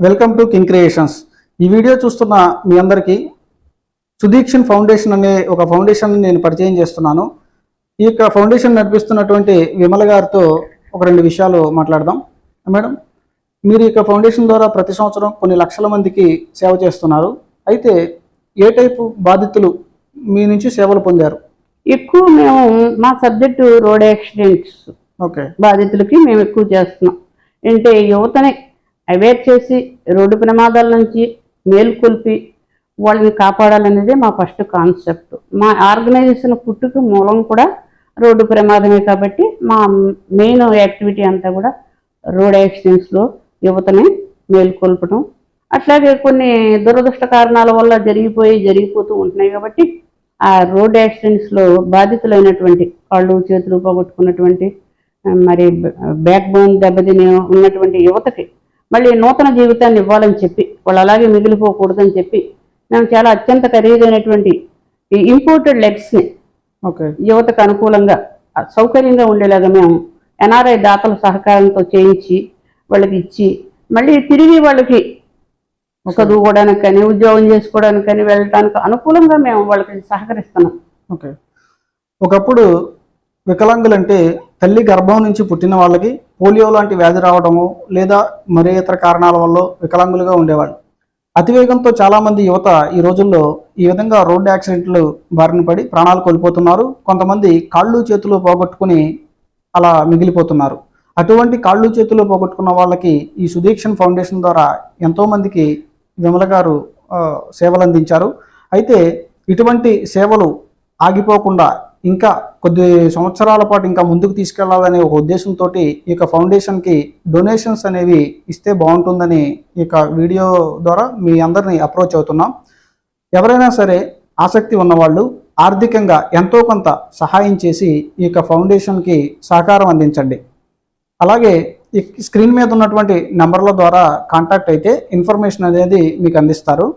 Welcome to king creations. ఈ video చూస్తున్న మీ అందరికీ సుదీక్షణ్ ఫౌండేషన్ అనే ఒక ఫౌండేషన్ నేను పరిచయం చేస్తున్నాను. ఈ యొక్క ఫౌండేషన్ నడిపిస్తున్నటువంటి విమల గారితో ఒక రెండు విషయాలు మాట్లాడదాం. మేడం, మీరు ఈ యొక్క ఫౌండేషన్ ద్వారా ప్రతి సంవత్సరం కొన్ని లక్షల మందికి సేవ చేస్తున్నారు. అయితే ఏ టైపు బాధితులు మీ నుంచి సేవలు పొందారు? ఎక్కువ మేము మా సబ్జెక్టు రోడ్ యాక్సిడెంట్స్ బాధితులకి మేము ఎక్కువ చేస్తున్నాం. అంటే యువతని అవేర్ చేసి రోడ్డు ప్రమాదాల నుంచి మేలుకొల్పి వాళ్ళని కాపాడాలనేది మా ఫస్ట్ కాన్సెప్ట్. మా ఆర్గనైజేషన్ పుట్టుకు మూలం కూడా రోడ్డు ప్రమాదమే కాబట్టి మా మెయిన్ యాక్టివిటీ అంతా కూడా రోడ్ యాక్సిడెంట్స్లో యువతని మేలుకొల్పడం. అట్లాగే కొన్ని దురదృష్ట కారణాల వల్ల జరిగిపోతూ ఉంటున్నాయి కాబట్టి ఆ రోడ్ యాక్సిడెంట్స్లో బాధితులైనటువంటి కాళ్ళు చేతులు పోగొట్టుకున్నటువంటి మరి బ్యాక్ బోన్ దెబ్బతిని ఉన్నటువంటి యువతకి మళ్ళీ నూతన జీవితాన్ని ఇవ్వాలని చెప్పి వాళ్ళు అలాగే మిగిలిపోకూడదని చెప్పి మేము చాలా అత్యంత ఖరీదైనటువంటి ఈ ఇంపోర్టెడ్ లెగ్స్ని యువతకు అనుకూలంగా సౌకర్యంగా ఉండేలాగా మేము ఎన్ఆర్ఐ దాతల సహకారంతో చేయించి వాళ్ళకి ఇచ్చి మళ్ళీ తిరిగి వాళ్ళకి చదువుకోవడానికి కానీ ఉద్యోగం చేసుకోవడానికి కానీ వెళ్ళడానికి అనుకూలంగా మేము వాళ్ళకి సహకరిస్తున్నాం. ఒకప్పుడు వికలాంగులంటే తల్లి గర్భం నుంచి పుట్టిన వాళ్ళకి పోలియో లాంటి వ్యాధి రావడము లేదా మరే ఇతర కారణాల వల్ల వికలాంగులుగా ఉండేవాళ్ళు. అతివేగంతో చాలామంది యువత ఈ రోజుల్లో ఈ విధంగా రోడ్డు యాక్సిడెంట్లు బారిన పడి ప్రాణాలు కోల్పోతున్నారు. కొంతమంది కాళ్ళు చేతులు పోగొట్టుకుని అలా మిగిలిపోతున్నారు. అటువంటి కాళ్ళు చేతులు పోగొట్టుకున్న వాళ్ళకి ఈ సుదీక్షణ్ ఫౌండేషన్ ద్వారా ఎంతోమందికి విమల గారు సేవలు అందించారు. అయితే ఇటువంటి సేవలు ఆగిపోకుండా ఇంకా కొద్ది సంవత్సరాల పాటు ఇంకా ముందుకు తీసుకెళ్లాలనే ఒక ఉద్దేశంతో ఈ యొక్క ఫౌండేషన్కి డొనేషన్స్ అనేవి ఇస్తే బాగుంటుందని ఈ యొక్క వీడియో ద్వారా మీ అందరినీ అప్రోచ్ అవుతున్నాం. ఎవరైనా సరే ఆసక్తి ఉన్నవాళ్ళు ఆర్థికంగా ఎంతో కొంత సహాయం చేసి ఈ యొక్క ఫౌండేషన్కి సహకారం అందించండి. అలాగే ఈ స్క్రీన్ మీద ఉన్నటువంటి నెంబర్ల ద్వారా కాంటాక్ట్ అయితే ఇన్ఫర్మేషన్ అనేది మీకు అందిస్తారు.